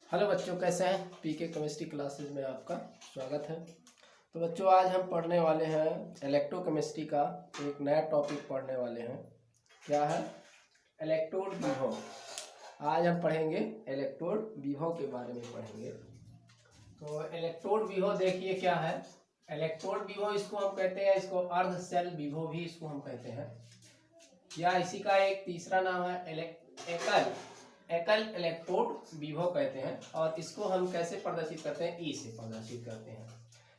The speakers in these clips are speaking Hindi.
हेलो बच्चों, कैसे हैं। पीके केमिस्ट्री क्लासेस में आपका स्वागत है। तो बच्चों, आज हम पढ़ने वाले हैं इलेक्ट्रोकेमिस्ट्री का एक नया टॉपिक पढ़ने वाले हैं। क्या है? इलेक्ट्रोड विभव। आज हम पढ़ेंगे इलेक्ट्रोड विभव के बारे में पढ़ेंगे। तो इलेक्ट्रोड विभव देखिए क्या है। इलेक्ट्रोड विभव इसको हम कहते हैं, इसको अर्ध शेल विभव भी इसको हम कहते हैं, या इसी का एक तीसरा नाम है एकल इलेक्ट्रोड विभव कहते हैं। और इसको हम कैसे प्रदर्शित करते हैं? ई से प्रदर्शित करते हैं।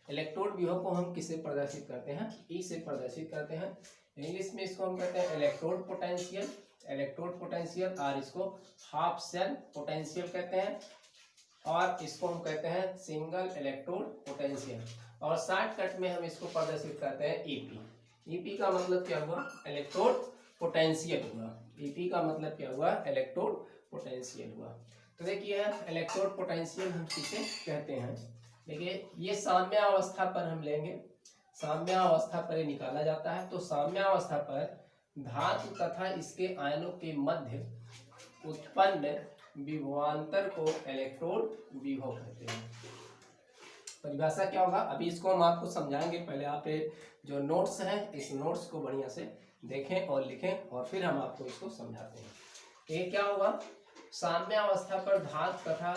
इलेक्ट्रोड विभव को हम किससे प्रदर्शित करते हैं? ई से प्रदर्शित करते हैं। इंग्लिश में इसको हम कहते हैं इलेक्ट्रोड पोटेंशियल, और इसको हाफ शेल पोटेंशियल कहते हैं, और इसको हम कहते हैं सिंगल इलेक्ट्रोड पोटेंशियल। और शॉर्टकट में हम इसको प्रदर्शित करते हैं ईपी। ईपी का मतलब क्या हुआ? इलेक्ट्रोड पोटेंशियल हुआ। ईपी का मतलब क्या हुआ? इलेक्ट्रोड पोटेंशियल हुआ। तो देखिए, इलेक्ट्रोड पोटेंशियल हम किसे कहते हैं। देखिए, ये साम्यावस्था पर हम लेंगे। साम्यावस्था पर निकाला जाता है। तो साम्यावस्था पर धातु तथा इसके आयनों के मध्य उत्पन्न विभवांतर को इलेक्ट्रोड विभव कहते हैं। परिभाषा क्या होगा अभी इसको हम आपको समझाएंगे। पहले आप जो नोट्स हैं, इस नोट्स को बढ़िया से देखें और लिखें, और फिर हम आपको इसको समझाते हैं। ये क्या होगा? साम्यावस्था पर धातु तथा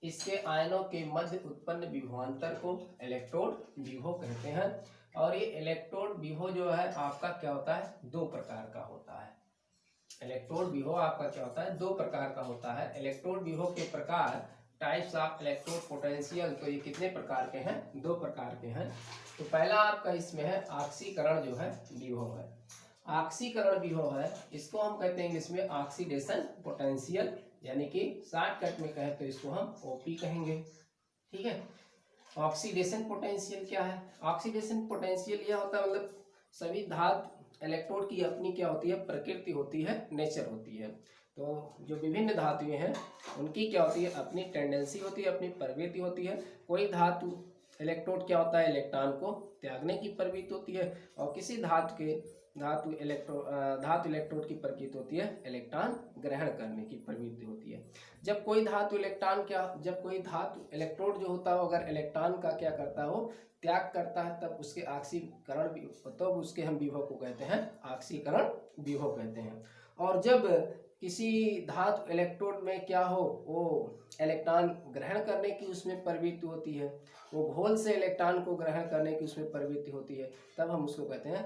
इसके आयनों के मध्य उत्पन्न विभवांतर को इलेक्ट्रोड विभव कहते हैं। और ये इलेक्ट्रोड विभव जो है आपका क्या होता है? दो प्रकार का होता है। इलेक्ट्रोड विभव आपका क्या होता है? दो प्रकार का होता है। इलेक्ट्रोड विभव के प्रकार, टाइप्स ऑफ इलेक्ट्रोड पोटेंशियल, तो ये कितने प्रकार के हैं? दो प्रकार के हैं। तो पहला आपका इसमें है ऑक्सीकरण जो है विभव है। ऑक्सीकरण विभव है, इसको हम कहते हैं इसमें ऑक्सीडेशन पोटेंशियल, यानी कि शॉर्टकट में कहें तो इसको हम ओपी कहेंगे। ठीक है। ऑक्सीडेशन पोटेंशियल क्या है? ऑक्सीडेशन पोटेंशियल यह होता है, मतलब सभी धातु इलेक्ट्रोड की अपनी क्या होती है? प्रकृति होती है, नेचर होती है। तो जो विभिन्न धातुएं हैं उनकी क्या होती है? अपनी टेंडेंसी होती है, अपनी प्रवृत्ति होती है। कोई धातु इलेक्ट्रोड क्या होता है? इलेक्ट्रॉन को त्यागने की प्रवृत्ति होती है, और किसी धातु इलेक्ट्रोड की प्रकृति होती है इलेक्ट्रॉन ग्रहण करने की प्रवृत्ति होती है। जब कोई धातु इलेक्ट्रोड जो होता है अगर इलेक्ट्रॉन का क्या करता हो? त्याग करता है, तब उसके ऑक्सीकरण तो उसके हम विभव को कहते हैं ऑक्सीकरण विभव कहते हैं। और जब किसी धातु इलेक्ट्रोड में क्या हो, वो इलेक्ट्रॉन ग्रहण करने की उसमें प्रवृत्ति होती है, वो घोल से इलेक्ट्रॉन को ग्रहण करने की उसमें प्रवृत्ति होती है, तब हम उसको कहते हैं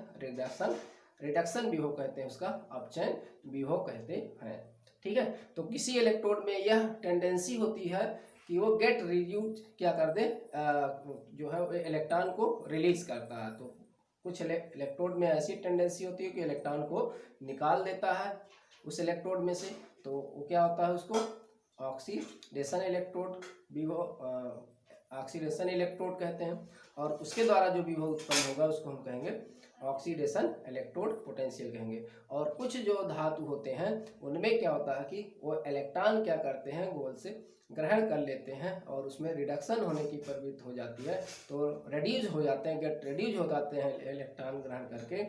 रिडक्शन विभव कहते हैं, उसका अपचयन विभव कहते हैं। ठीक है। तो किसी इलेक्ट्रोड में यह टेंडेंसी होती है कि वो गेट रिड्यूस क्या कर दे, जो है इलेक्ट्रॉन को रिलीज करता है। तो कुछ इलेक्ट्रोड में ऐसी टेंडेंसी होती है कि इलेक्ट्रॉन को निकाल देता है उस इलेक्ट्रोड में से, तो वो क्या होता है? उसको ऑक्सीडेशन इलेक्ट्रोड कहते हैं। और उसके द्वारा जो विभव उत्पन्न होगा उसको हम कहेंगे ऑक्सीडेशन इलेक्ट्रोड पोटेंशियल कहेंगे। और कुछ जो धातु होते हैं उनमें क्या होता है कि वो इलेक्ट्रॉन क्या करते हैं? गोल से ग्रहण कर लेते हैं, और उसमें रिडक्शन होने की प्रवृत्ति हो जाती है, तो रेड्यूज हो जाते हैं, गेट रेड्यूज हो जाते हैं इलेक्ट्रॉन ग्रहण करके,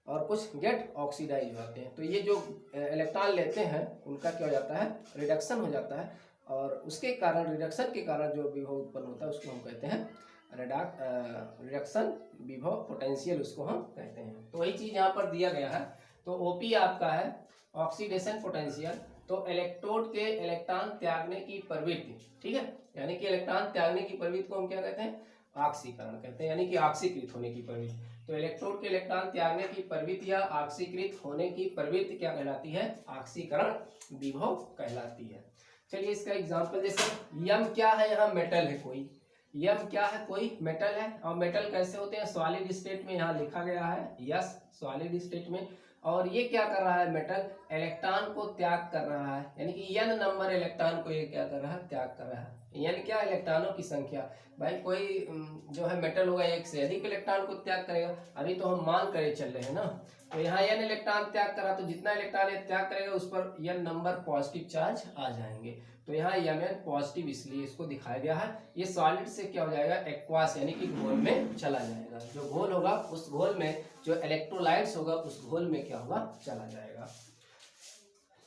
और कुछ गेट ऑक्सीडाइज हो जाते हैं। तो ये जो इलेक्ट्रॉन लेते हैं उनका क्या हो जाता है? रिडक्शन हो जाता है, और उसके कारण रिडक्शन के कारण जो विभव उत्पन्न होता है उसको हम कहते हैं रिडक्शन विभव पोटेंशियल, उसको हम कहते हैं। तो वही चीज़ यहाँ पर दिया गया है। तो ओपी आपका है ऑक्सीडेशन पोटेंशियल, तो इलेक्ट्रोड के इलेक्ट्रॉन त्यागने की प्रवृत्ति। ठीक है। यानी कि इलेक्ट्रॉन त्यागने की प्रवृत्ति को हम क्या कहते हैं? ऑक्सीकरण कहते हैं, यानी कि ऑक्सीकृत होने की प्रवृत्ति। तो इलेक्ट्रोड के इलेक्ट्रॉन त्यागने की प्रवृत्ति या ऑक्सीकृत होने की प्रवृत्ति क्या कहलाती है? ऑक्सीकरण विभव कहलाती है। चलिए इसका एग्जांपल, जैसे यम क्या है? यहाँ मेटल है कोई, यम क्या है? कोई मेटल है। और मेटल कैसे होते हैं? सॉलिड स्टेट में यहाँ लिखा गया है यस, सॉलिड स्टेट में। और ये क्या कर रहा है? मेटल इलेक्ट्रॉन को त्याग कर रहा है, यानी कि n नंबर इलेक्ट्रॉन को ये क्या कर रहा है? त्याग कर रहा है। यानी क्या? इलेक्ट्रॉनों की संख्या। भाई कोई जो है मेटल होगा एक से अधिक इलेक्ट्रॉन को त्याग करेगा, अभी तो हम मान करे चल रहे हैं ना। तो यहाँ n इलेक्ट्रॉन त्याग करा, तो जितना इलेक्ट्रॉन ये त्याग करेगा उस पर n नंबर पॉजिटिव चार्ज आ जाएंगे। तो यहाँ Mn पॉजिटिव इसलिए इसको दिखाया गया है। ये सॉलिड से क्या हो जाएगा? एक्वास, यानी कि घोल में चला जाएगा। जो घोल होगा उस घोल में जो इलेक्ट्रोलाइट्स होगा उस घोल में क्या होगा? चला जाएगा।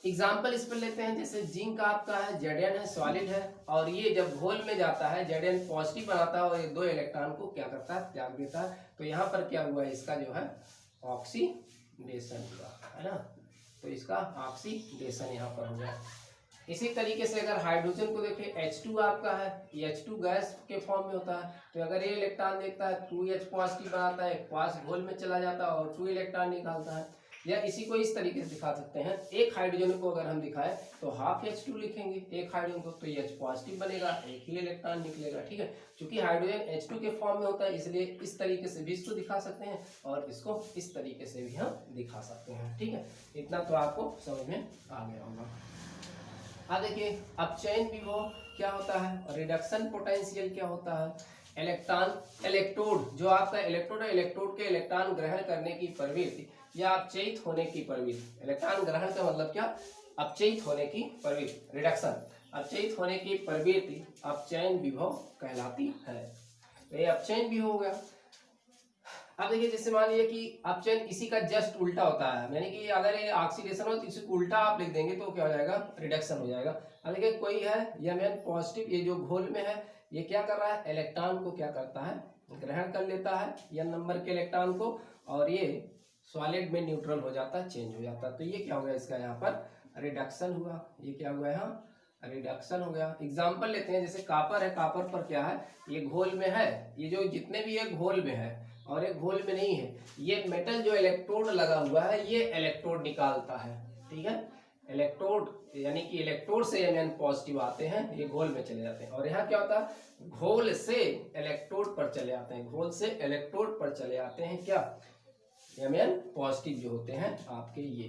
एग्जाम्पल इस पर लेते हैं, जैसे जिंक आपका है, Zn है, सॉलिड है, और ये जब घोल में जाता है Zn पॉजिटिव बनाता है और ये 2 इलेक्ट्रॉन को क्या करता है, त्याग देता है। तो यहाँ पर क्या हुआ है, इसका जो है ऑक्सीडेशन हुआ है ना, तो इसका ऑक्सीडेशन यहाँ पर हो गया। इसी तरीके से अगर हाइड्रोजन को देखें, H2 आपका है, H2 गैस के फॉर्म में होता है, तो अगर ये इलेक्ट्रॉन देखता है 2H पॉजिटिव बनाता है, पास घोल में चला जाता है और 2 इलेक्ट्रॉन निकालता है। या इसी को इस तरीके से दिखा सकते हैं, एक हाइड्रोजन को अगर हम दिखाएं तो हाफ H2 लिखेंगे एक हाइड्रोजन को, तो H पॉजिटिव बनेगा, एक ही इलेक्ट्रॉन निकलेगा। ठीक है, क्योंकि हाइड्रोजन H2 के फॉर्म में होता है, इसलिए इस तरीके से भी इसको दिखा सकते हैं और इसको इस तरीके से भी हम दिखा सकते हैं। ठीक है, इतना तो आपको समझ में आ गया होगा। देखिए अपचयन विभव क्या होता है, रिडक्शन पोटेंशियल क्या होता है, इलेक्ट्रोड जो आपका इलेक्ट्रोड है, इलेक्ट्रोड के इलेक्ट्रॉन ग्रहण करने की प्रवृत्ति या अपचयित होने की प्रवृत्ति। इलेक्ट्रॉन ग्रहण का मतलब क्या, अपचयित होने की प्रवृत्ति, रिडक्शन, अपचयित होने की प्रवृत्ति अपचयन विभव कहलाती है। तो ये अपचयन विभव हो गया। अब देखिए जैसे मान लीजिए कि अपचयन इसी का जस्ट उल्टा होता है, यानी कि अगर ये ऑक्सीडेशन हो तो इसी को उल्टा आप लिख देंगे तो क्या हो जाएगा, रिडक्शन हो जाएगा। अब देखिए कोई है Mn पॉजिटिव, ये जो घोल में है ये क्या कर रहा है, इलेक्ट्रॉन को क्या करता है, ग्रहण कर लेता है N नंबर के इलेक्ट्रॉन को, और ये सॉलिड में न्यूट्रल हो जाता है, चेंज हो जाता है। तो ये क्या हो गया, इसका यहाँ पर रिडक्शन हुआ। ये क्या हुआ यहाँ, रिडक्शन हो गया। एग्जाम्पल लेते हैं, जैसे कॉपर है, कॉपर पर क्या है, ये घोल में है, ये जो जितने भी है घोल में है और एक घोल में नहीं है। ये मेटल जो इलेक्ट्रोड लगा हुआ है ये इलेक्ट्रोड निकालता है। ठीक है, इलेक्ट्रोड यानी कि इलेक्ट्रोड से Mn पॉजिटिव आते हैं, ये घोल में चले जाते हैं, और यहाँ क्या होता है, घोल से इलेक्ट्रोड पर चले आते हैं, घोल से इलेक्ट्रोड पर चले आते हैं क्या, Mn पॉजिटिव जो होते हैं आपके ये।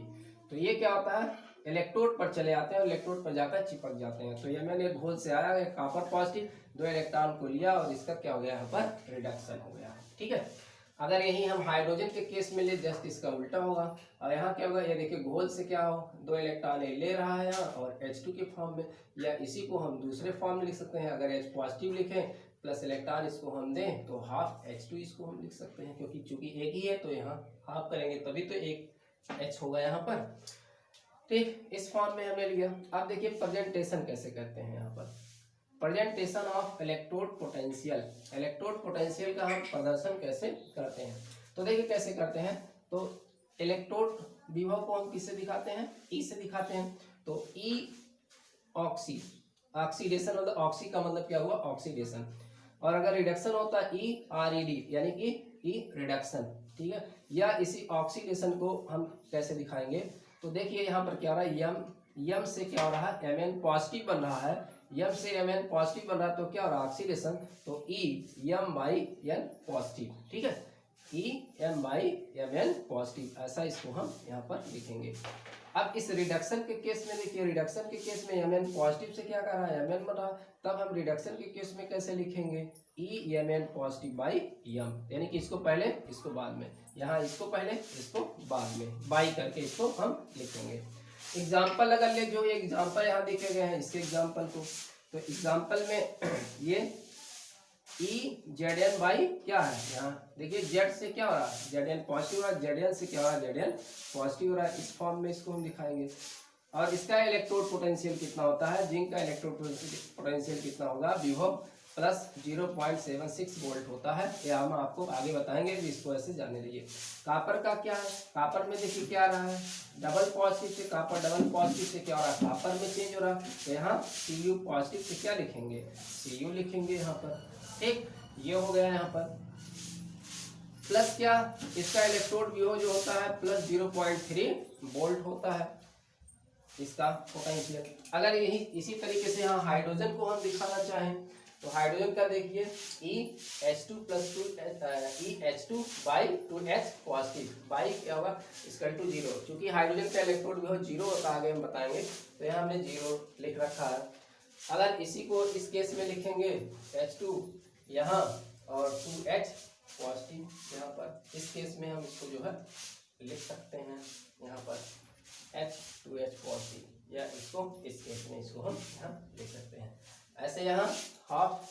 तो ये क्या होता है, इलेक्ट्रोड पर चले आते हैं और इलेक्ट्रोड पर जाकर चिपक जाते हैं। तो Mn एक घोल से आया, कॉपर पॉजिटिव, 2 इलेक्ट्रॉन को लिया और इसका क्या हो गया, यहाँ पर रिडक्शन हो गया। ठीक है, अगर यही हम हाइड्रोजन के केस में ले, जस्ट इसका उल्टा होगा। और यहाँ क्या होगा, ये देखिए घोल से क्या हो, 2 इलेक्ट्रॉन ले रहा है यहाँ और H2 के फॉर्म में, या इसी को हम दूसरे फॉर्म में लिख सकते हैं। अगर H पॉजिटिव लिखें प्लस इलेक्ट्रॉन इसको हम दें तो हाफ H2 इसको हम लिख सकते हैं, क्योंकि चूंकि एक ही है तो यहाँ हाफ करेंगे तभी तो एक H होगा यहाँ पर। ठीक, इस फॉर्म में हमने लिया। अब देखिए प्रेजेंटेशन कैसे करते हैं, यहाँ पर presentation of electrode potential, electrode potential का हम प्रदर्शन कैसे करते हैं। तो देखिए कैसे करते हैं, तो इलेक्ट्रोड विभव को हम किससे दिखाते हैं, ई से दिखाते हैं। तो ई ऑक्सी, ऑक्सीडेशन मतलब ऑक्सी का मतलब क्या हुआ, ऑक्सीडेशन, और अगर रिडक्शन होता है ई आर ई डी यानी कि ई रिडक्शन। ठीक है, या इसी ऑक्सीडेशन को हम कैसे दिखाएंगे, तो देखिए यहाँ पर क्या हो रहा है, यम से क्या हो रहा है, Mn पॉजिटिव बन रहा है, यम से Mn पॉजिटिव बन रहा है, तो क्या हो रहा है ऑक्सीडेशन, तो E M by N positive. ठीक है, E M by Mn positive, ऐसा इसको हम यहाँ पर लिखेंगे। अब इस रिडक्शन के केस में देखिए, रिडक्शन के केस में Mn पॉजिटिव से क्या कर रहा है, Mn बन रहा, तब हम रिडक्शन के केस में कैसे लिखेंगे, ई Mn पॉजिटिव बाई यम, यानी कि इसको पहले इसको बाद में, यहाँ इसको पहले इसको बाद में, बाई करके इसको हम लिखेंगे। एग्जाम्पल अगर ले, जो एग्जाम्पल यहाँ दिखे गए हैं इसके एग्जाम्पल को, तो एग्जाम्पल में ये ई Zn बाई क्या है, यहाँ देखिए Z से क्या हो रहा है, Zn पॉजिटिव हो रहा है, Zn से क्या हो रहा है, Zn पॉजिटिव हो रहा है। इस फॉर्म में इसको हम दिखाएंगे। और इसका इलेक्ट्रोड पोटेंशियल कितना होता है, जिंक का इलेक्ट्रोड पोटेंशियल कितना होगा, विभव प्लस 0.76 वोल्ट होता है। ये हम आपको आगे बताएंगे, इसको ऐसे जाने दीजिए। कॉपर का क्या है, कॉपर में देखिए क्या आ रहा है, डबल पॉजिटिव से कॉपर, डबल पॉजिटिव से क्या हो रहा है, कॉपर में चेंज हो रहा है, तो यहाँ Cu पॉजिटिव से क्या लिखेंगे, Cu लिखेंगे यहाँ पर। ठीक, ये हो गया यहाँ पर। प्लस क्या, इसका इलेक्ट्रोड विभव जो होता है प्लस 0.3 वोल्ट होता है इसका पोटेंशियल। अगर यही इसी तरीके से यहाँ हाइड्रोजन को हम दिखाना चाहें, तो हाइड्रोजन का देखिए EH2 plus 2 EH2 by 2H positive, by क्या होगा, इसका टू 0, चूंकि हाइड्रोजन का इलेक्ट्रोड विभव 0 होता है, आगे हम बताएंगे, तो यहाँ हमने 0 लिख रखा है। अगर इसी को इस केस में लिखेंगे H2 यहाँ और 2H पॉजिटिव यहाँ पर, इस केस में हम इसको जो है लिख सकते हैं यहाँ पर H2H पॉजिटिव, या इसको इस केस में इसको हम यहाँ लिख सकते हैं ऐसे। यहाँ हाफ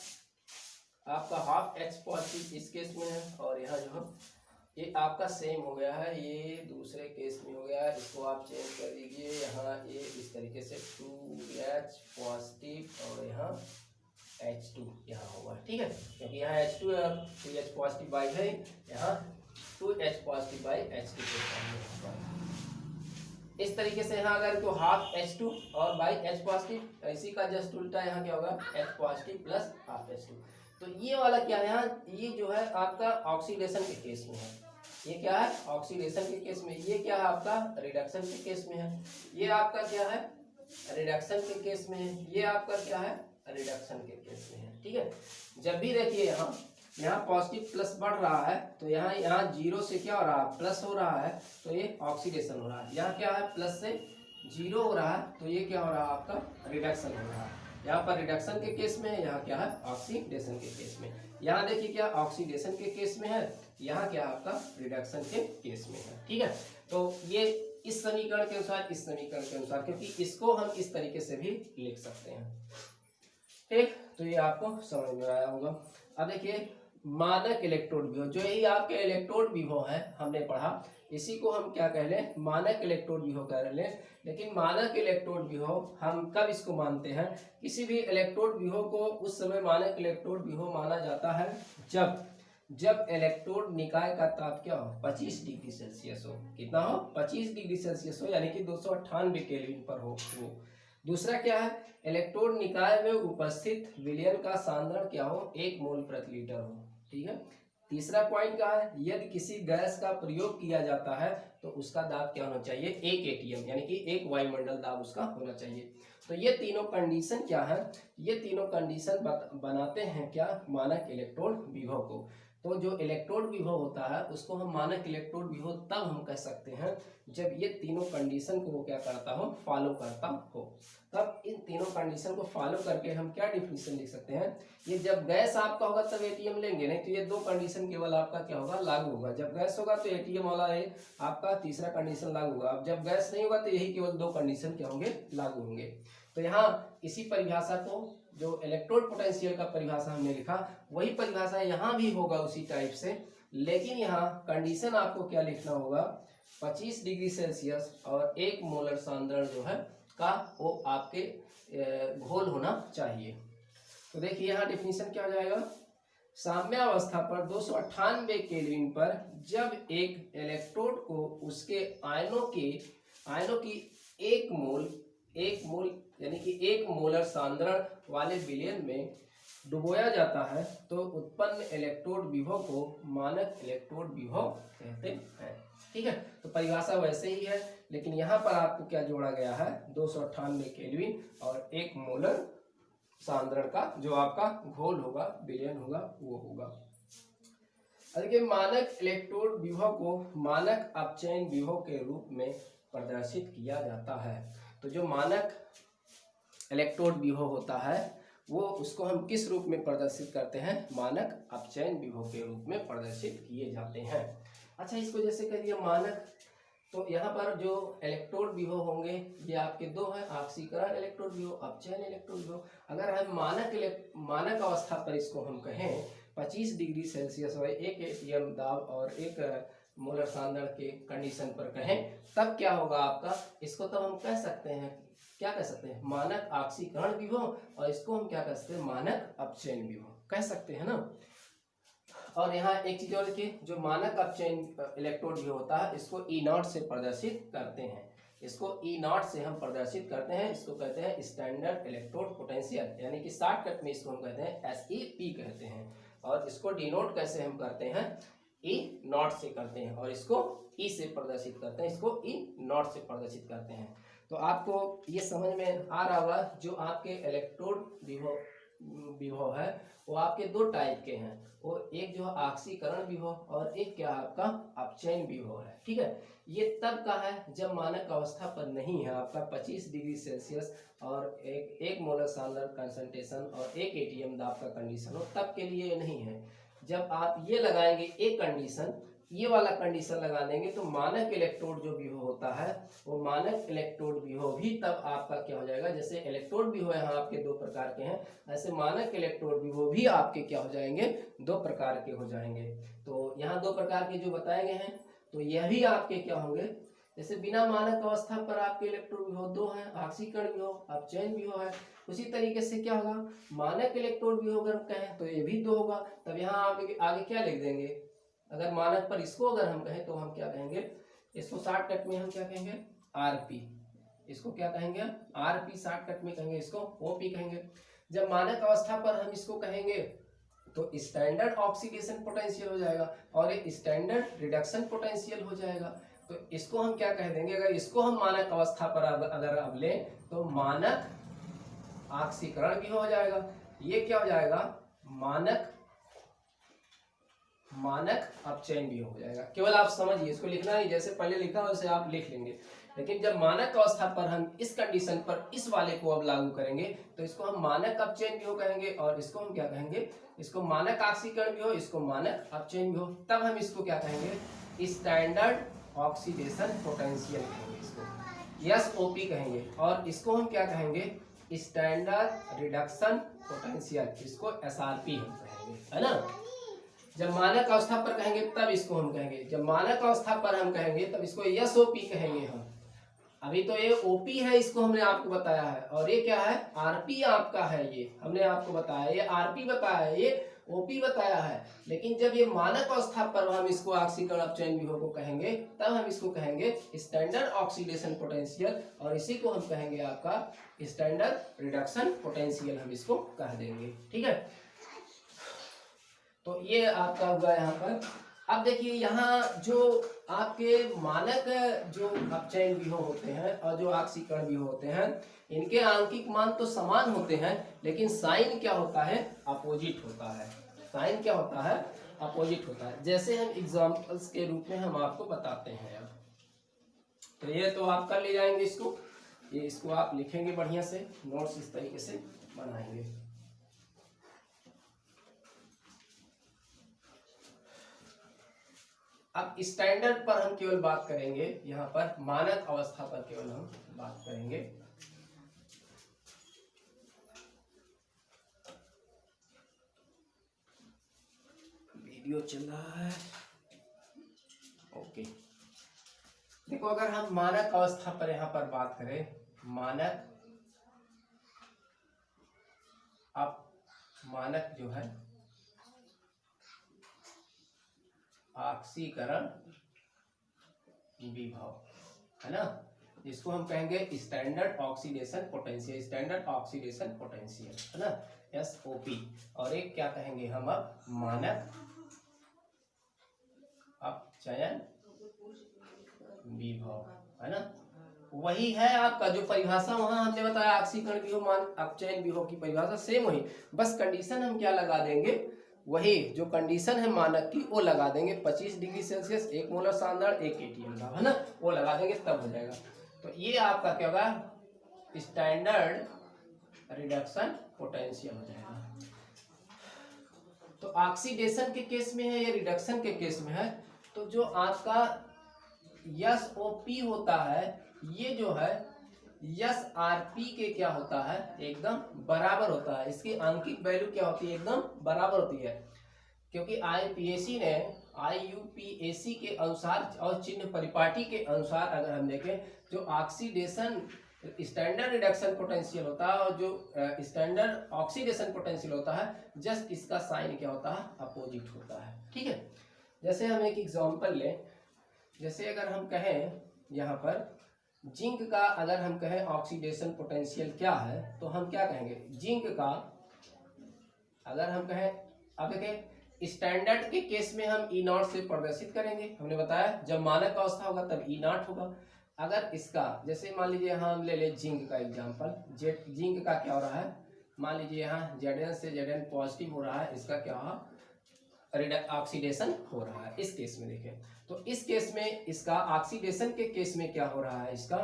आपका हाफ H पॉजिटिव इस केस में है, और यहाँ जो है ये आपका सेम हो गया है, ये दूसरे केस में हो गया, इसको आप चेंज कर दीजिए, यहाँ ये इस तरीके से 2H पॉजिटिव और यहाँ H2 यहाँ होगा, ठीक है, क्योंकि यहाँ H2 है, 2H पॉजिटिव बाई है, यहाँ 2H पॉजिटिव बाई H2 के सामने होगा। इस तरीके से यहाँ अगर तो हाफ H2 और बाई H पॉजिटिव, इसी का जस्ट उल्टा यहाँ क्या होगा, H positive plus half H2। तो ये वाला क्या है, यहाँ ये जो है आपका ऑक्सीडेशन के केस में है, ये क्या है ऑक्सीडेशन के केस में, ये क्या है आपका रिडक्शन के केस में है, ये आपका क्या है रिडक्शन के केस में है, ये आपका क्या है रिडक्शन के केस में है, ठीक है। जब भी देखिए यहाँ पॉजिटिव प्लस बढ़ रहा है तो यहाँ जीरो से क्या हो रहा है प्लस हो रहा है, तो ये ऑक्सीडेशन हो रहा है। यहाँ क्या है प्लस से जीरो हो रहा है तो ये क्या हो रहा है आपका रिडक्शन हो रहा है। यहाँ पर रिडक्शन के केस में है, यहाँ क्या है ऑक्सीडेशन के केस में। यहाँ देखिए क्या ऑक्सीडेशन के केस में है, यहाँ क्या आपका रिडक्शन के केस में है, ठीक है। तो ये इस समीकरण के अनुसार, इस समीकरण के अनुसार, क्योंकि इसको हम इस तरीके से भी लिख सकते हैं, ठीक। तो ये आपको समझ में आया होगा। अब देखिए मानक इलेक्ट्रोड विभव, जो यही आपके इलेक्ट्रोड विभव है हमने पढ़ा, इसी को हम क्या कह लें मानक इलेक्ट्रोड विभव कह लें। लेकिन मानक इलेक्ट्रोड विभव हम कब इसको मानते हैं, किसी भी इलेक्ट्रोड विभव को उस समय मानक इलेक्ट्रोड विभव माना जाता है जब इलेक्ट्रोड निकाय का ताप क्या हो 25 डिग्री सेल्सियस हो। कितना हो 25 डिग्री सेल्सियस हो, यानी कि 298 केल्विन पर हो। दूसरा क्या है इलेक्ट्रोड निकाय में उपस्थित विलयन का सांद्रण क्या हो 1 मोल प्रति लीटर हो, ठीक है। तीसरा पॉइंट क्या है यदि किसी गैस का प्रयोग किया जाता है तो उसका दाब क्या होना चाहिए 1 ATM, यानी कि 1 वायुमंडल दाब उसका होना चाहिए। तो ये तीनों कंडीशन क्या है, ये तीनों कंडीशन बनाते हैं क्या मानक इलेक्ट्रोड विभव को। तो जो इलेक्ट्रोड विभव होता है उसको हम मानक इलेक्ट्रोड विभव तब हम कह सकते हैं जब ये तीनों कंडीशन को वो क्या करता हो फॉलो करता हो। तब इन तीनों कंडीशन को फॉलो करके हम क्या डिफिनेशन लिख सकते हैं, ये जब गैस आपका होगा तब ATM लेंगे, नहीं तो ये दो कंडीशन केवल आपका क्या होगा लागू होगा। जब गैस होगा तो ATM वाला है आपका तीसरा कंडीशन लागू होगा। अब जब गैस नहीं होगा तो यही केवल दो कंडीशन क्या होंगे लागू होंगे। तो यहाँ इसी परिभाषा को जो इलेक्ट्रोड पोटेंशियल का परिभाषा हमने लिखा वही परिभाषा यहाँ भी होगा उसी टाइप से, लेकिन यहाँ कंडीशन आपको क्या लिखना होगा 25 डिग्री सेल्सियस और 1 मोलर सांद्रण जो है का वो आपके घोल होना चाहिए। तो देखिए यहाँ डिफिनीशन क्या हो जाएगा, साम्यावस्था पर 298 केल्विन पर जब एक इलेक्ट्रोड को उसके आयनों की 1 मोल यानी कि 1 मोलर सांद्रण वाले विलयन में डुबोया जाता है तो उत्पन्न इलेक्ट्रोड विभव को मानक इलेक्ट्रोड विभव कहते हैं, ठीक है। तो परिभाषा वैसे ही है, लेकिन यहाँ पर आपको क्या जोड़ा गया है 298 केल्विन और 1 मोलर सांद्रण का जो आपका घोल होगा विलयन होगा वो होगा। देखिए मानक इलेक्ट्रोड विभव को मानक अपचयन विभव के रूप में प्रदर्शित किया जाता है। तो जो मानक इलेक्ट्रोड विभव होता है वो उसको हम किस रूप में प्रदर्शित करते हैं, मानक अपचयन विभव के रूप में प्रदर्शित किए जाते हैं। अच्छा इसको जैसे कह दिया मानक, तो यहाँ पर जो इलेक्ट्रोड विभव होंगे ये आपके दो हैं, ऑक्सीकरण इलेक्ट्रोड विभव, अपचयन इलेक्ट्रोड विभव। अगर हम मानक अवस्था पर इसको हम कहें 25 डिग्री सेल्सियस और 1 ATM दाब और 1 मोलर सांद्रण के कंडीशन पर कहें तब क्या होगा आपका, इसको तो हम कह सकते हैं क्या कह सकते हैं मानक ऑक्सीकरण विभव, और इसको हम क्या कह सकते हैं मानक अपचयन विभव कह सकते हैं ना। और यहाँ एक चीज और की जो मानक अपचयन इलेक्ट्रोड विभव होता है इसको E0 से प्रदर्शित करते हैं, इसको E0 से हम प्रदर्शित करते हैं, इसको कहते हैं स्टैंडर्ड इलेक्ट्रोड पोटेंशियल, यानी कि शॉर्टकट में इसको हम कहते हैं SEP कहते हैं। और इसको डिनोट कैसे हम करते हैं E0 से करते हैं, और इसको E से प्रदर्शित करते हैं, इसको E0 से प्रदर्शित करते हैं। तो आपको ये समझ में आ रहा होगा जो आपके इलेक्ट्रोड विभव है वो आपके दो टाइप के हैं, वो एक जो ऑक्सीकरण विभव और एक क्या आपका अपचयन विभव है, ठीक है। ये तब का है जब मानक अवस्था पर नहीं है आपका 25 डिग्री सेल्सियस और एक मोलर सांद्रण कंसंट्रेशन और 1 ATM दाब का कंडीशन हो, तब के लिए नहीं है। जब आप ये लगाएंगे एक कंडीशन, ये वाला कंडीशन लगा देंगे तो मानक इलेक्ट्रोड जो विभव होता है वो मानक इलेक्ट्रोड विभव भी तब आपका क्या हो जाएगा, जैसे इलेक्ट्रोड विभव यहाँ आपके दो प्रकार के हैं ऐसे मानक इलेक्ट्रोड विभव भी आपके क्या हो जाएंगे दो प्रकार के हो जाएंगे। तो यहाँ दो प्रकार के जो बताए गए हैं तो यह भी आपके क्या होंगे जैसे बिना मानक अवस्था पर आपके इलेक्ट्रॉन विभव 2 है, ऑक्सीकरण विभव, अपचयन विभव है, उसी तरीके से क्या होगा, मानक इलेक्ट्रॉन विभव अगर कहें तो ये भी 2 होगा। तब यहाँ आगे क्या लिख देंगे, अगर मानक पर इसको अगर हम कहें तो हम क्या कहेंगे, इसको शॉर्टकट में हम क्या कहेंगे, आरपी, इसको क्या कहेंगे, आरपी शॉर्टकट में कहेंगे, इसको ओपी कहेंगे। जब मानक अवस्था पर हम इसको कहेंगे तो स्टैंडर्ड ऑक्सीडेशन पोटेंशियल हो जाएगा और ये स्टैंडर्ड रिडक्शन पोटेंशियल हो जाएगा। तो इसको हम क्या कह देंगे, अगर इसको हम मानक अवस्था पर अगर अब लें तो मानक ऑक्सीकरण भी हो जाएगा। ये क्या हो जाएगा, मानक अपचयन भी हो जाएगा। केवल आप समझिए, इसको लिखना नहीं, जैसे पहले लिखा वैसे आप लिख लेंगे। लेकिन जब मानक अवस्था पर हम इस कंडीशन पर इस वाले को अब लागू करेंगे तो इसको हम मानक अपचयन भी हो कहेंगे और इसको हम क्या कहेंगे, इसको मानक ऑक्सीकरण भी हो, इसको मानक अपचयन भी हो। तब हम इसको क्या कहेंगे, स्टैंडर्ड ऑक्सीडेशन पोटेंशियल कहेंगे, इसको एसओपी कहेंगे। और इसको हम क्या कहेंगे, स्टैंडर्ड रिडक्शन पोटेंशियल, इसको एसआरपी हम कहेंगे, है ना। जब मानक अवस्था पर कहेंगे तब इसको हम कहेंगे, जब मानक अवस्था पर हम कहेंगे तब इसको एसओपी कहेंगे हम। अभी तो ये ओपी है, इसको हमने आपको बताया है, और ये क्या है, आरपी आपका है, ये हमने आपको बताया, ये आरपी बताया है, ये ओपी बताया है। लेकिन जब ये मानक अवस्था पर हम इसको ऑक्सीकरण अपचयन विभव को कहेंगे तब हम इसको कहेंगे स्टैंडर्ड ऑक्सीडेशन पोटेंशियल, और इसी को हम कहेंगे आपका स्टैंडर्ड रिडक्शन पोटेंशियल, हम इसको कह देंगे, ठीक है। तो ये आपका हुआ यहाँ पर। अब देखिए यहाँ जो आपके मानक जो अपचयन विभव होते हैं और जो ऑक्सीकरण विभव होते हैं, इनके आंकिक मान तो समान होते हैं, लेकिन साइन क्या होता है, अपोजिट होता है। साइन क्या होता है, अपोजिट होता है। जैसे हम एग्जांपल्स के रूप में हम आपको बताते हैं। अब तो ये तो आप कर ले जाएंगे इसको, ये इसको आप लिखेंगे बढ़िया से, नोट्स इस तरीके से बनाएंगे। अब स्टैंडर्ड पर हम केवल बात करेंगे, यहाँ पर मानक अवस्था पर केवल हम बात करेंगे। वीडियो चल रहा है, ओके। देखो अगर हम मानक अवस्था पर यहाँ पर बात करें, मानक जो है ऑक्सीकरण विभव, है ना, इसको हम कहेंगे standard oxidation potential, standard oxidation potential, है ना, एसओपी। और एक क्या कहेंगे हम अब, मानक अपचयन विभव, है ना। वही है आपका जो परिभाषा वहां हमने बताया, ऑक्सीकरण विभव मान अपचयन विभव की परिभाषा सेम वही, बस कंडीशन हम क्या लगा देंगे, वही जो कंडीशन है मानक की वो लगा देंगे। 25 डिग्री सेल्सियस, 1 मोलर सांद्रण, 1 एटीएम का, है ना, वो लगा देंगे तब हो जाएगा। तो ये आपका क्या होगा, स्टैंडर्ड रिडक्शन पोटेंशियल हो जाएगा। तो ऑक्सीडेशन के केस में है या रिडक्शन के केस में है, तो जो आपका एसओपी होता है ये जो है एसआरपी के क्या होता है, एकदम बराबर होता है। इसकी आंकिक वैल्यू क्या होती है, एकदम बराबर होती है। क्योंकि आईपीएसी ने आईयूपीएसी के अनुसार और चिन्ह परिपाटी के अनुसार अगर हम देखें, जो ऑक्सीडेशन स्टैंडर्ड रिडक्शन पोटेंशियल होता है और जो स्टैंडर्ड ऑक्सीडेशन पोटेंशियल होता है, जस्ट इसका साइन क्या होता है, अपोजिट होता है, ठीक है। जैसे हम एक एग्जांपल लें, जैसे अगर हम कहें यहाँ पर जिंक का अगर हम कहें ऑक्सीडेशन पोटेंशियल क्या है, तो हम क्या कहेंगे, जिंक का अगर हम कहें, अब देखें स्टैंडर्ड के केस में हम ई नॉट से प्रदर्शित करेंगे, हमने बताया जब मानक अवस्था होगा तब ई नॉट होगा। अगर इसका जैसे मान लीजिए हम ले लें जिंक का एग्जांपल, जिंक का क्या हो रहा है, मान लीजिए यहाँ Zn से Zn पॉजिटिव हो रहा है, इसका क्या हो, ऑक्सीडेशन हो रहा है। इस केस में देखें तो इस केस में इसका ऑक्सीडेशन के केस में क्या हो रहा है, इसका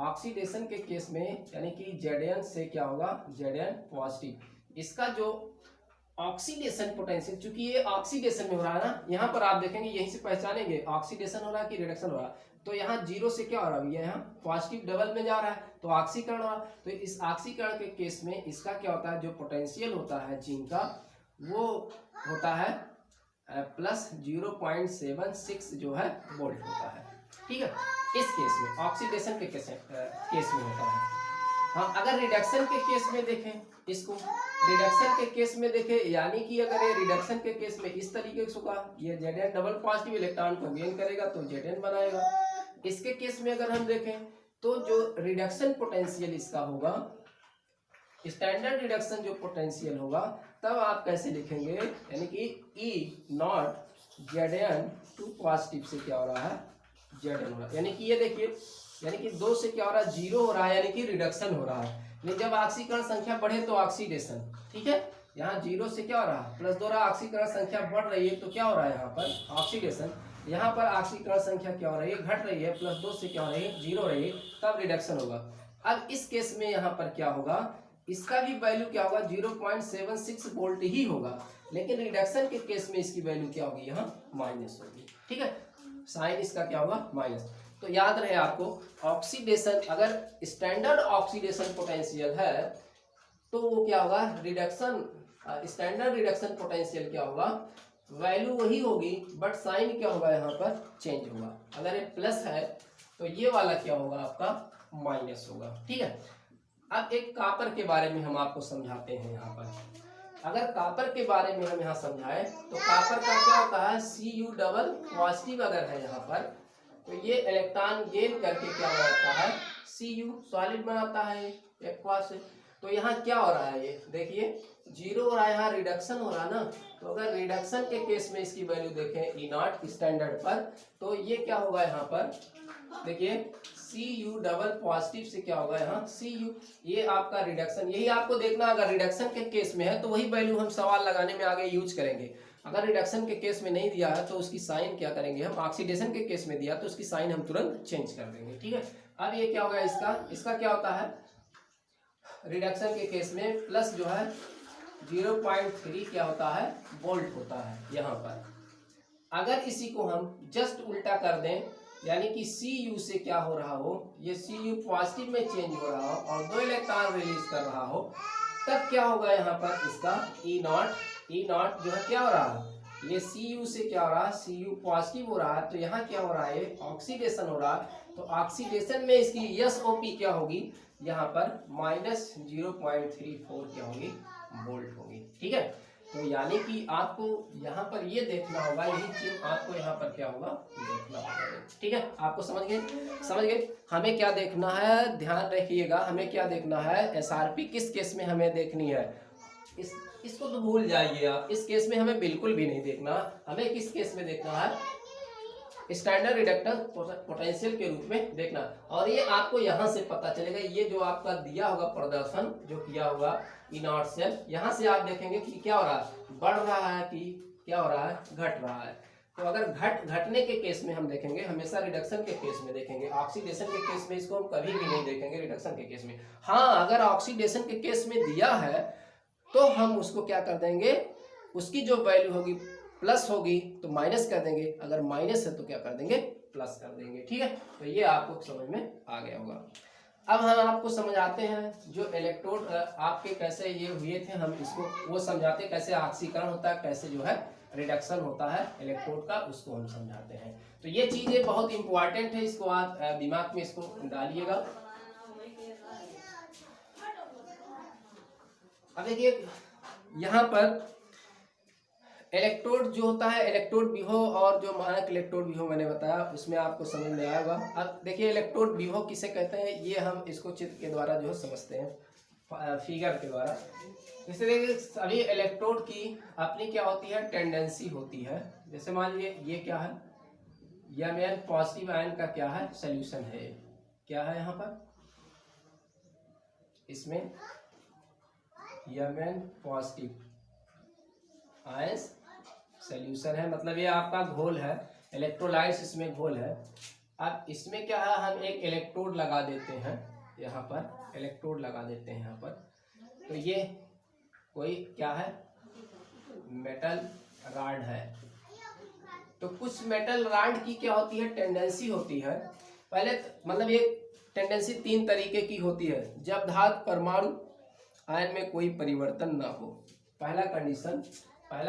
ऑक्सीडेशन के केस में यानी कि Zn से क्या होगा, Zn पॉजिटिव, इसका जो ऑक्सीडेशन पोटेंशियल, चूंकि ये ऑक्सीडेशन में हो रहा है ना, यहाँ पर आप देखेंगे यहीं से पहचानेंगे ऑक्सीडेशन हो रहा है कि रिडक्शन हो रहा है। तो यहाँ जीरो से क्या हो रहा है, ये यहाँ पॉजिटिव डबल में जा रहा है तो ऑक्सीकरण हो रहा है। तो इस ऑक्सीकरण के केस में इसका क्या होता है, जो पोटेंशियल होता है जिंक का वो होता है प्लस 0.76 जो है वोल्ट होता है, ठीक है। इस केस में ऑक्सीडेशन के केस में होता है। हाँ, अगर रिडक्शन के केस में देखें, इसको रिडक्शन के केस में देखें, यानी कि अगर ये रिडक्शन के केस में इस तरीके से होगा, ये Zn डबल पॉजिटिव इलेक्ट्रॉन को गेन करेगा तो Zn बनाएगा। इसके केस में अगर हम देखें तो जो रिडक्शन पोटेंशियल इसका होगा, स्टैंडर्ड रिडक्शन जो पोटेंशियल होगा, तब आप कैसे लिखेंगे, यानी कि E not Zn two positive से क्या हो रहा है, Zn हो रहा है। यानी कि ये देखिए, यानी कि 2 से क्या हो रहा है, 0 हो रहा है, यानी कि रिडक्शन हो रहा है। लेकिन जब ऑक्सीकरण संख्या बढ़े तो ऑक्सीडेशन, ठीक है, यहाँ 0 से क्या हो रहा है, प्लस 2 रहा, ऑक्सीकरण संख्या बढ़ रही है तो क्या हो रहा है यहाँ पर ऑक्सीडेशन। यहाँ पर ऑक्सीकरण संख्या क्या हो रही है, घट रही है, प्लस 2 से क्या हो रही है, 0 रही है, तब रिडक्शन होगा। अब इस केस में यहाँ पर क्या होगा, इसका भी वैल्यू क्या होगा, 0.76 वोल्ट ही होगा, लेकिन रिडक्शन के केस में इसकी वैल्यू क्या होगी, यहाँ माइनस होगी, ठीक है, साइन इसका क्या होगा, माइनस। तो याद रहे आपको, ऑक्सीडेशन अगर स्टैंडर्ड ऑक्सीडेशन पोटेंशियल है तो वो क्या होगा, रिडक्शन स्टैंडर्ड रिडक्शन पोटेंशियल क्या होगा, वैल्यू वही होगी, बट साइन क्या होगा, यहाँ पर चेंज होगा। अगर ये प्लस है तो ये वाला क्या होगा, आपका माइनस होगा, ठीक है। अब एक कापर के बारे में हम आपको समझाते हैं। यहाँ पर अगर कापर के बारे में हम यहाँ समझाएं तो कापर का क्या होता है, Cu डबल पॉजिटिव अगर है यहाँ पर, तो ये इलेक्ट्रॉन गेन करके क्या हो जाता है, Cu सॉलिड बनाता है एक्वा से। तो यहाँ क्या हो रहा है, ये देखिए 0 हो रहा है, यहाँ रिडक्शन हो रहा है ना। तो अगर रिडक्शन के केस में इसकी वैल्यू देखें ई नॉट स्टैंडर्ड पर, तो ये क्या होगा, यहाँ पर देखिए Cu डबल पॉजिटिव से क्या होगा, यहाँ Cu, ये आपका रिडक्शन, यही आपको देखना। अगर रिडक्शन के केस में है तो वही वैल्यू हम सवाल लगाने में आगे यूज करेंगे। अगर रिडक्शन के केस में नहीं दिया है तो उसकी साइन क्या करेंगे हम, ऑक्सीडेशन के केस में दिया तो उसकी साइन हम तुरंत चेंज कर देंगे, ठीक है। अब ये क्या होगा, इसका क्या होता है, रिडक्शन के केस में प्लस जो है 0.3 क्या होता है, वोल्ट होता है यहाँ पर। अगर इसी को हम जस्ट उल्टा कर दें, यानी कि Cu से क्या हो रहा हो, ये Cu पॉजिटिव में चेंज हो रहा हो और 2 इलेक्ट्रॉन रिलीज कर रहा हो, तब क्या होगा यहाँ पर इसका ई नॉट जो है क्या हो रहा है, ये Cu से क्या हो रहा है, Cu पॉजिटिव हो रहा है, तो यहाँ क्या हो रहा है, ऑक्सीडेशन हो रहा है। तो ऑक्सीडेशन में इसकी SOP क्या होगी, यहाँ पर -0.34 क्या होगी, वोल्ट होगी, ठीक है। तो यानी कि आपको यहाँ पर ये देखना होगा, यही चीज आपको यहाँ पर क्या होगा, देखना होगा, ठीक है। आपको समझ गए। हमें क्या देखना है, ध्यान रखिएगा, हमें क्या देखना है, SRP किस केस में हमें देखनी है, इसको तो भूल जाइए आप, इस केस में हमें बिल्कुल भी नहीं देखना। हमें किस केस में देखना है, स्टैंडर्ड रिडक्टेंस पोटेंशियल के रूप में देखना। और ये आपको यहाँ से पता चलेगा, ये जो आपका दिया होगा प्रदर्शन जो किया होगा ई नॉट सेल, यहाँ से आप देखेंगे कि क्या हो रहा है, बढ़ रहा है कि क्या हो रहा है, घट रहा है। तो अगर घटने के केस में हम देखेंगे, हमेशा रिडक्शन के केस में देखेंगे, ऑक्सीडेशन के केस में इसको हम कभी भी नहीं देखेंगे रिडक्शन के केस में। हाँ, अगर ऑक्सीडेशन के केस में दिया है तो हम उसको क्या कर देंगे, उसकी जो वैल्यू होगी प्लस होगी तो माइनस कर देंगे, अगर माइनस है तो क्या कर देंगे, प्लस कर देंगे, ठीक है। तो ये आपको समझ में आ गया होगा। अब हम आपको समझाते हैं जो इलेक्ट्रोड आपके कैसे ये हुए थे, हम इसको वो समझाते हैं कैसे ऑक्सीकरण होता है, कैसे जो है रिडक्शन होता है इलेक्ट्रोड का, उसको हम समझाते हैं। तो ये चीजें बहुत इंपॉर्टेंट है, इसको आप दिमाग में इसको डालिएगा। अब देखिए यहाँ पर इलेक्ट्रोड जो होता है, इलेक्ट्रोड विभव और जो मानक इलेक्ट्रोड विभव मैंने बताया, उसमें आपको समझ में आया होगा। अब देखिए इलेक्ट्रोड विभव किसे कहते हैं, ये हम इसको चित्र के द्वारा जो है समझते हैं, फिगर के द्वारा। जैसे देखिए सभी इलेक्ट्रोड की अपनी क्या होती है, टेंडेंसी होती है। जैसे मान लीजिए ये क्या है, Mn पॉजिटिव आयन का क्या है, सोल्यूशन है, क्या है यहाँ पर, इसमें Mn पॉजिटिव आयन सोल्यूशन है, मतलब ये आपका घोल है, इलेक्ट्रोलाइट्स इसमें घोल है। अब इसमें क्या है, हम एक इलेक्ट्रोड लगा देते हैं, यहाँ पर इलेक्ट्रोड लगा देते हैं यहाँ पर। तो ये कोई क्या है, मेटल रॉड है। तो कुछ मेटल रॉड की क्या होती है, टेंडेंसी होती है। पहले मतलब ये टेंडेंसी 3 तरीके की होती है, जब धातु परमाणु आयन में कोई परिवर्तन ना हो। पहला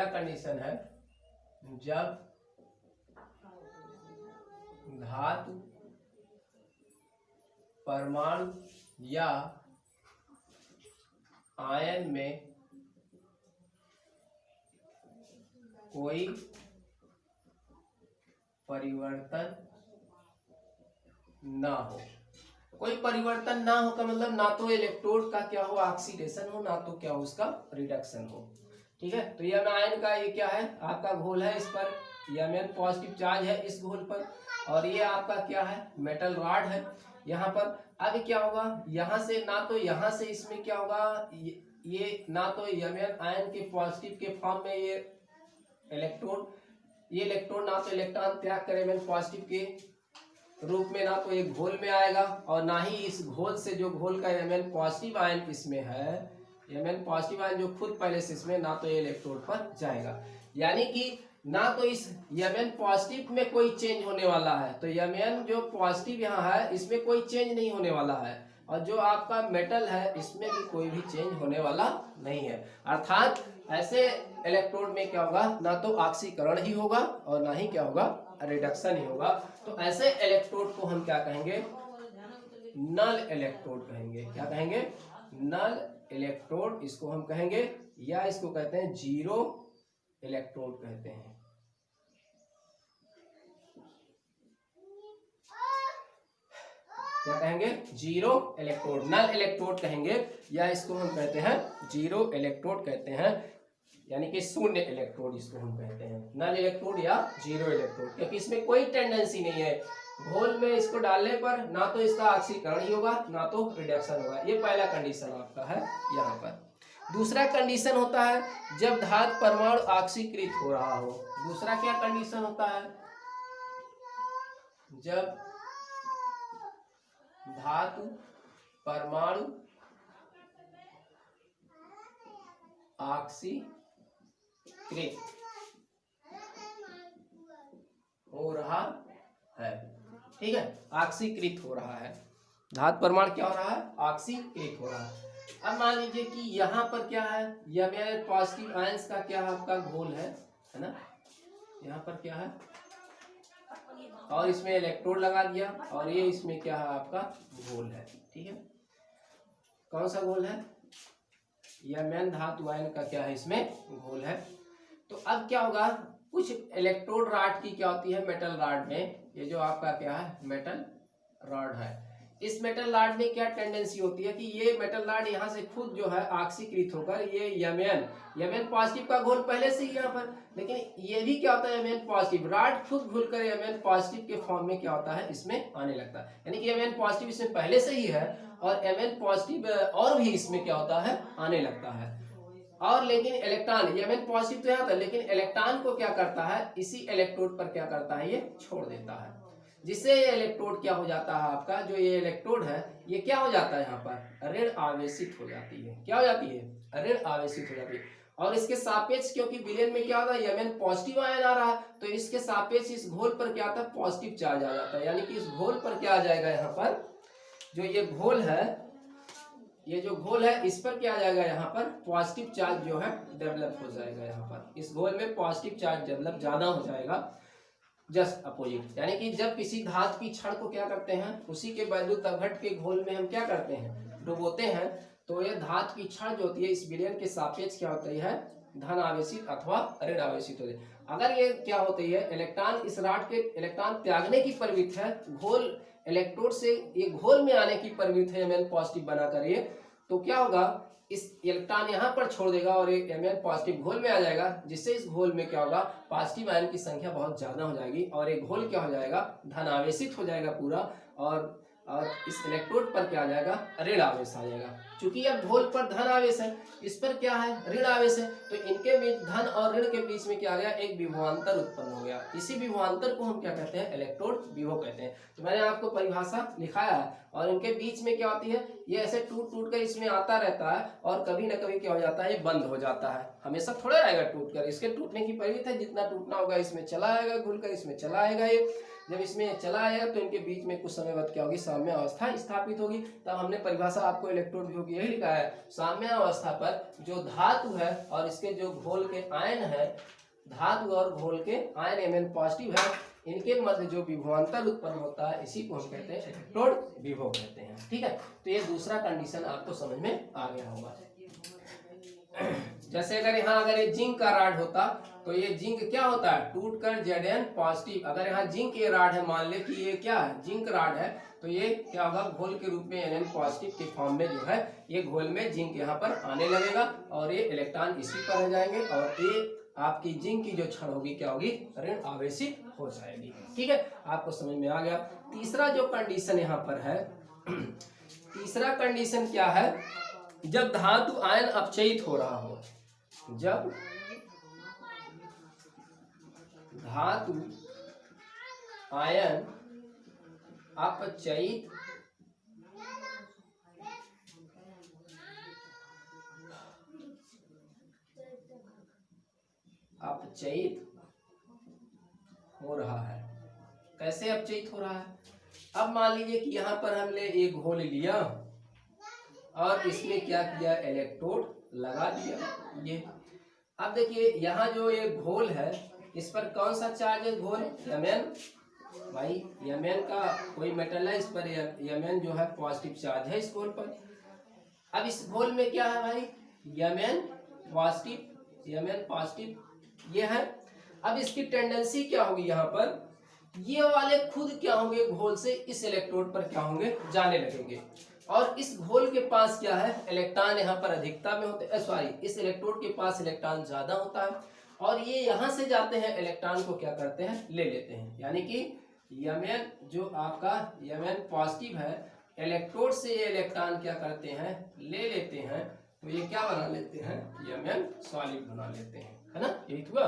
कंडीशन है जब धातु परमाणु या आयन में कोई परिवर्तन ना हो। कोई परिवर्तन ना हो का मतलब ना तो इलेक्ट्रोड का क्या हो ऑक्सीडेशन हो, ना तो क्या हो उसका रिडक्शन हो। ठीक है, तो यह आयन का ये क्या है आपका घोल है, इस पर Mn पॉजिटिव चार्ज है इस घोल पर, और ये आपका क्या है मेटल रॉड है यहाँ पर। अब क्या होगा यहाँ से ना तो यहाँ से इसमें क्या होगा ये ना तो Mn आयन के पॉजिटिव के फॉर्म में ये इलेक्ट्रॉन ना तो इलेक्ट्रॉन त्याग करे Mn पॉजिटिव के रूप में, ना तो ये घोल में आएगा, और ना ही इस घोल से जो घोल का Mn पॉजिटिव आयन इसमें है, Mn पॉजिटिव आयन जो खुद पहले से इसमें, ना तो ये इलेक्ट्रोड पर जाएगा। यानी कि ना तो इस Mn पॉजिटिव में कोई चेंज होने वाला है, तो Mn जो पॉजिटिव यहाँ है इसमें कोई चेंज नहीं होने वाला है, और जो आपका मेटल है इसमें भी कोई भी चेंज होने वाला नहीं है। अर्थात ऐसे इलेक्ट्रोड में क्या होगा ना तो ऑक्सीकरण ही होगा और ना ही क्या होगा रिडक्शन ही होगा। तो ऐसे इलेक्ट्रोड को हम क्या कहेंगे नल इलेक्ट्रोड कहेंगे। क्या कहेंगे नल इलेक्ट्रोड इसको हम कहेंगे, या इसको कहते हैं जीरो इलेक्ट्रोड कहते हैं। क्या कहेंगे जीरो इलेक्ट्रोड, नल इलेक्ट्रोड कहेंगे, या इसको हम कहते हैं जीरो इलेक्ट्रोड कहते हैं, यानी कि शून्य इलेक्ट्रोड इसको हम कहते हैं नल इलेक्ट्रोड या जीरो इलेक्ट्रोड, क्योंकि इसमें कोई टेंडेंसी नहीं है घोल में इसको डालने पर ना तो इसका ऑक्सीकरण ही होगा ना तो रिडक्शन होगा। ये पहला कंडीशन आपका है यहाँ पर। दूसरा कंडीशन होता है जब धातु परमाणु ऑक्सीकृत हो रहा हो। दूसरा क्या कंडीशन होता है जब धातु परमाणु ऑक्सीकृत हो रहा है। ठीक है, ऑक्सीकृत हो रहा है, धातु परमाणु क्या हो रहा है ऑक्सीकृत हो रहा है। अब मान लीजिए कि यहाँ पर क्या है Mn पॉजिटिव आयंस का क्या आपका घोल है ना, यहाँ पर क्या है और इसमें इलेक्ट्रोड लगा दिया, और ये इसमें क्या है आपका घोल है। ठीक है, कौन सा घोल है Mn धातु आयन का क्या है इसमें घोल है। तो अब क्या होगा कुछ इलेक्ट्रोड रॉड की क्या होती है मेटल रॉड में, ये जो आपका क्या है मेटल रॉड है, इस मेटल रॉड में क्या टेंडेंसी होती है कि ये मेटल रॉड यहाँ से खुद जो है ऑक्सीकृत होकर ये Mn पॉजिटिव का घोल पहले से ही यहाँ पर, लेकिन ये भी क्या होता है Mn पॉजिटिव रॉड खुद घुलकर Mn पॉजिटिव के फॉर्म में क्या होता है इसमें आने लगता है। यानी कि Mn पॉजिटिव इसमें पहले से ही है और Mn पॉजिटिव और भी इसमें क्या होता है आने लगता है। और लेकिन इलेक्ट्रॉन Mn पॉजिटिव तो यहाँ था, लेकिन इलेक्ट्रॉन को क्या करता है इसी इलेक्ट्रोड पर क्या करता है ये छोड़ देता है, जिससे ये इलेक्ट्रोड क्या हो जाता है आपका जो ये इलेक्ट्रोड है ये क्या हो जाता है यहाँ पर ऋण आवेशित हो जाती है। क्या हो जाती है ऋण आवेशित हो जाती है, और इसके सापेक्ष क्योंकि विलयन में क्या होता है Mn पॉजिटिव आयन आ रहा है तो इसके सापेक्ष इस घोल पर क्या आता है पॉजिटिव चार्ज आ जाता है। यानी कि इस घोल पर क्या आ जाएगा यहाँ पर जो ये घोल है, ये जो घोल है इस पर क्या आ जाएगा यहाँ पर पॉजिटिव चार्ज जो है डेवलप हो जाएगा। यहाँ पर इस घोल में पॉजिटिव चार्ज डेवलप ज्यादा हो जाएगा जस्ट अपोजिट। यानी कि जब किसी धातु की क्षण को क्या करते हैं उसी के वैद्युत अपघट्ट के घोल में हम क्या करते हैं डुबोते हैं, तो ये धातु की क्षण जो होती है इस विलयन के सापेक्ष क्या होती है धन आवेशित अथवा ऋण आवेशित होती है। अगर ये क्या होती है इलेक्ट्रॉन इस रॉड के इलेक्ट्रॉन त्यागने की प्रवृत्ति है, घोल इलेक्ट्रोड से ये घोल में आने की प्रवृत्ति है Mn पॉजिटिव बना कर ये, तो क्या होगा इस इलेक्ट्रॉन यहाँ पर छोड़ देगा और ये Mn पॉजिटिव घोल में आ जाएगा, जिससे इस घोल में क्या होगा पॉजिटिव आयन की संख्या बहुत ज्यादा हो जाएगी और एक घोल क्या हो जाएगा धन आवेशित हो जाएगा पूरा, और इस इलेक्ट्रोड पर क्या आ जाएगा ऋण आवेश आ जाएगा। चूंकि यह घोल पर धन आवेश है इस पर क्या है ऋण आवेश है, तो इनके बीच धन और ऋण के बीच में क्या आ गया एक विभवांतर उत्पन्न हो गया। इसी विभवांतर को हम क्या कहते हैं इलेक्ट्रोड विभव कहते हैं। तो मैंने आपको परिभाषा लिखाया है, और इनके बीच में क्या होती है ये ऐसे टूट टूट कर इसमें आता रहता है और कभी ना कभी क्या हो जाता है ये बंद हो जाता है, हमेशा थोड़ा आएगा टूट कर, इसके टूटने की प्रवृत्ति है, जितना टूटना होगा इसमें चला आएगा घुल कर इसमें चला आएगा। ये जब इसमें चला आएगा तो इनके बीच में कुछ समय बाद क्या होगी साम्य अवस्था स्थापित होगी। तब हमने परिभाषा आपको इलेक्ट्रोड विभव की यही लिखा है, साम्य अवस्था पर जो धातु है और इसके जो घोल के आयन है, धातु और घोल के आयन Mn पॉजिटिव है, इनके मध्य जो विभवांतर उत्पन्न होता है इसी को हम कहते हैं इलेक्ट्रोड विभव कहते हैं। हैं। ठीक है, तो ये दूसरा कंडीशन आपको समझ में आ गया होगा। जैसे अगर यहाँ अगर ये जिंक का राड होता तो ये जिंक क्या होता है, टूट कर Zn पॉजिटिव। अगर यहाँ जिंक ये राड है, मान ले कि ये क्या है, जिंक राड है, तो ये क्या होगा, घोल के रूप में Nn पॉजिटिव के फॉर्म में जो है ये घोल में जिंक यहाँ पर आने लगेगा और ये इलेक्ट्रॉन इसी पर रह जाएंगे और ये आपकी जिंक की जो क्षण होगी क्या होगी, ऋण आवेशित हो जाएगी। ठीक है, आपको समझ में आ गया। तीसरा जो कंडीशन यहाँ पर है, तीसरा कंडीशन क्या है, जब धातु आयन अपचयित हो रहा हो, जब धातु आयन अपचयित हो रहा है। कैसे अपचयित हो रहा है, अब मान लीजिए कि यहाँ पर हमने एक घोल लिया और इसमें क्या किया, इलेक्ट्रोड लगा दिया ये। अब देखिए यहाँ जो ये घोल है इस पर कौन सा चार्ज है, घोल Mn। भाई Mn का कोई मेटल है, इस पर Mn जो है पॉजिटिव चार्ज है इस घोल पर। अब इस घोल में क्या है भाई, Mn पॉजिटिव ये है। अब इसकी टेंडेंसी क्या होगी, यहाँ पर ये वाले खुद क्या होंगे, घोल से इस इलेक्ट्रोड पर क्या होंगे, जाने लगेंगे और इस घोल के पास क्या है, इलेक्ट्रॉन यहाँ पर अधिकता में होते हैं, सॉरी इस इलेक्ट्रोड के पास इलेक्ट्रॉन ज्यादा होता है और ये यहाँ से जाते हैं, इलेक्ट्रॉन को क्या करते हैं, ले लेते हैं। यानी कि Mn जो आपका Mn पॉजिटिव है, इलेक्ट्रोड से ये इलेक्ट्रॉन क्या करते हैं, ले लेते हैं, तो ये क्या बना लेते हैं, Mn सॉलिड बना लेते हैं, है ना, यही हुआ।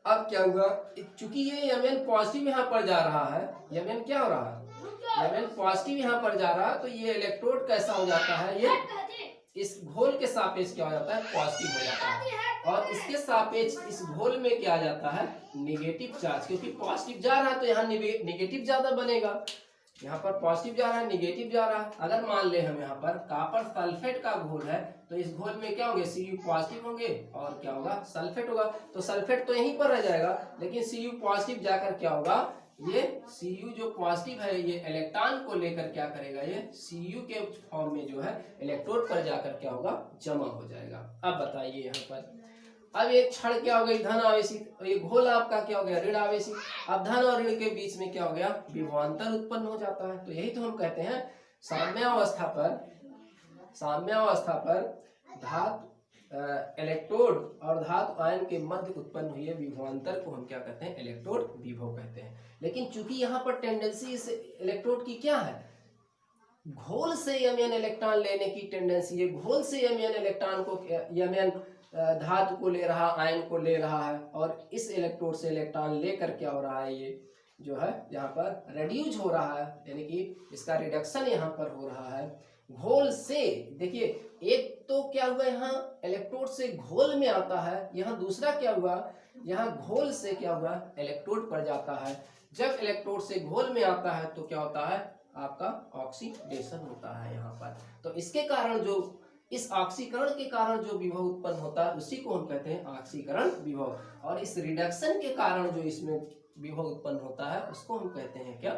अब क्या हुआ, चूंकि ये Mn पॉजिटिव यहाँ पर जा रहा है, Mn क्या हो रहा है, Mn पॉजिटिव यहाँ पर जा रहा है, तो ये इलेक्ट्रोड कैसा हो जाता है, ये इस घोल के सापेक्ष क्या हो जाता है, पॉजिटिव हो जाता है और इसके सापेक्ष इस घोल में क्या आ जाता है, नेगेटिव चार्ज, क्योंकि पॉजिटिव जा रहा है तो यहाँ नेगेटिव ज्यादा बनेगा, यहाँ पर पॉजिटिव जा रहा है नेगेटिव जा रहा है। अगर मान ले हम यहाँ पर कॉपर सल्फेट का घोल है तो इस घोल में क्या होंगे, Cu पॉजिटिव होंगे और क्या होगा, सल्फेट होगा, तो सल्फेट तो यहीं पर रह जाएगा, लेकिन Cu पॉजिटिव जाकर क्या होगा, ये Cu जो पॉजिटिव है ये इलेक्ट्रॉन को लेकर क्या करेगा, ये Cu के फॉर्म में जो है इलेक्ट्रोड पर जाकर क्या होगा, जमा हो जाएगा। अब बताइए यहाँ पर, अब एक क्षण क्या हो गई, धन आवेशित, ये घोल आपका क्या हो गया, ऋण आवेशित। अब धन और ऋण के बीच में क्या हो गया, विभवांतर उत्पन्न हो जाता है। तो यही तो हम कहते हैं साम्यावस्था पर धातु इलेक्ट्रोड और धातु आयन के मध्य उत्पन्न हुए विभवांतर को हम क्या कहते हैं, इलेक्ट्रोड विभव कहते हैं। लेकिन चूंकि यहाँ पर टेंडेंसी इस इलेक्ट्रोड की क्या है, घोल से Mn इलेक्ट्रॉन लेने की टेंडेंसी है, घोल से Mn इलेक्ट्रॉन को Mn धातु को ले रहा, आयन को ले रहा है और इस इलेक्ट्रोड से इलेक्ट्रॉन लेकर क्या हो रहा है, ये जो है यहाँ पर रेड्यूज हो रहा है, यानी कि इसका रिडक्शन यहाँ पर हो रहा है घोल से। देखिए एक तो क्या हुआ, यहाँ इलेक्ट्रोड से घोल में आता है, यहाँ दूसरा क्या हुआ, यहाँ घोल से क्या हुआ, इलेक्ट्रोड पर जाता है। जब इलेक्ट्रोड से घोल में आता है तो क्या होता है, आपका ऑक्सीडेशन होता है यहाँ पर। तो इसके कारण जो इस ऑक्सीकरण के कारण जो विभव उत्पन्न होता है उसी को हम कहते हैं ऑक्सीकरण विभव, और इस रिडक्शन के कारण जो इसमें विभव उत्पन्न होता है उसको हम कहते हैं क्या,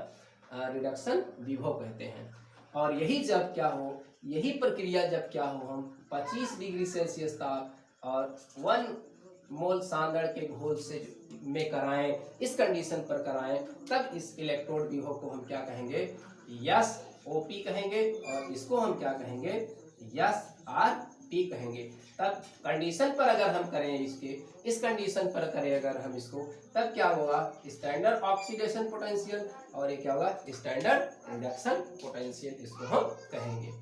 रिडक्शन विभव कहते हैं। और यही जब क्या हो, यही प्रक्रिया जब क्या हो, हम 25 डिग्री सेल्सियस ताप और 1 मोल सांद्रण के घोल से में कराएं, इस कंडीशन पर कराएं, तब इस इलेक्ट्रोड विभव को हम क्या कहेंगे, यस ओपी कहेंगे और इसको हम क्या कहेंगे, यस आर पी कहेंगे। तब कंडीशन पर अगर हम करें, इसके इस कंडीशन पर करें अगर हम इसको, तब क्या होगा, स्टैंडर्ड ऑक्सीडेशन पोटेंशियल और ये क्या होगा, स्टैंडर्ड रिडक्शन पोटेंशियल इसको हम कहेंगे।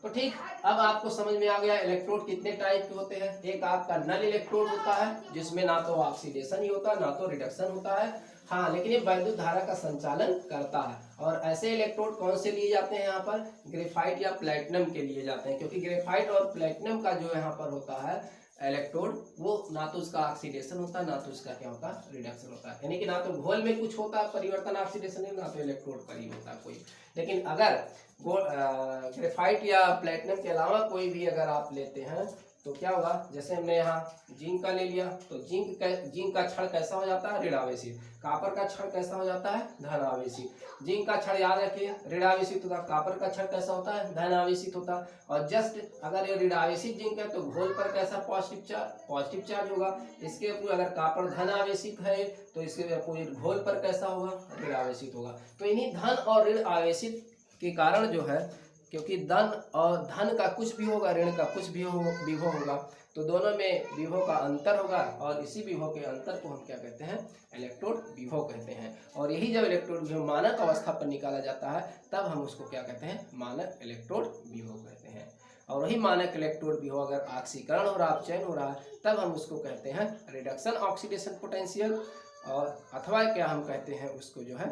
तो ठीक, अब आपको समझ में आ गया इलेक्ट्रोड कितने टाइप के होते हैं। एक आपका नल इलेक्ट्रोड होता है जिसमें ना तो ऑक्सीडेशन ही होता है ना तो रिडक्शन होता है, हाँ, लेकिन ये वैद्युत धारा का संचालन करता है। और ऐसे इलेक्ट्रोड कौन से लिए जाते हैं, यहाँ पर ग्रेफाइट या प्लेटिनम के लिए जाते हैं, क्योंकि ग्रेफाइट और प्लेटिनम का जो यहाँ पर होता है इलेक्ट्रोड, वो ना तो उसका ऑक्सीडेशन होता है ना तो उसका क्या होता है, रिडक्शन होता है। यानी कि ना तो घोल में कुछ होता है परिवर्तन ऑक्सीडेशन में, ना तो इलेक्ट्रोड पर ही होता है कोई। लेकिन अगर ग्रेफाइट या प्लेटिनम के अलावा कोई भी अगर आप लेते हैं तो क्या होगा, जैसे हमने यहाँ जिंक का ले लिया तो जिंक का क्षण कैसा हो जाता है, ऋण आवेशित। कॉपर का क्षण कैसा हो जाता है, धन आवेशित। जिंक का क्षण याद रखिए ऋण आवेशित होता, कॉपर का क्षण कैसा होता है, धन आवेशित होता। और जस्ट अगर ये ऋण आवेशित जिंक है तो घोल पर कैसा पॉजिटिव चार्ज होगा। इसके अपोजिट अगर कॉपर धन आवेशित है तो इसके अपोजिट घोल पर कैसा होगा, ऋण आवेशित होगा। तो इन्हीं धन और ऋण आवेशित के कारण जो है, क्योंकि धन का कुछ भी होगा, ऋण का कुछ भी विभव होगा, तो दोनों में विभव का अंतर होगा और इसी विभव के अंतर को हम क्या कहते हैं, इलेक्ट्रोड विभव कहते हैं। और यही जब इलेक्ट्रोड विभव मानक अवस्था पर निकाला जाता है तब हम उसको क्या कहते हैं, मानक इलेक्ट्रोड विभव कहते हैं। और वही मानक इलेक्ट्रोड विभव अगर ऑक्सीकरण हो रहा, अपचयन हो रहा है, तब हम उसको कहते हैं रिडक्शन ऑक्सीडेशन पोटेंशियल, और अथवा क्या हम कहते हैं उसको जो है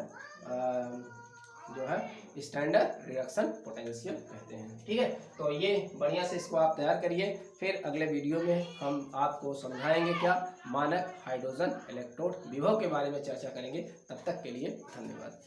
स्टैंडर्ड रिडक्शन पोटेंशियल कहते हैं। ठीक है, तो ये बढ़िया से इसको आप तैयार करिए। फिर अगले वीडियो में हम आपको समझाएंगे क्या, मानक हाइड्रोजन इलेक्ट्रोड विभव के बारे में चर्चा करेंगे। तब तक के लिए धन्यवाद।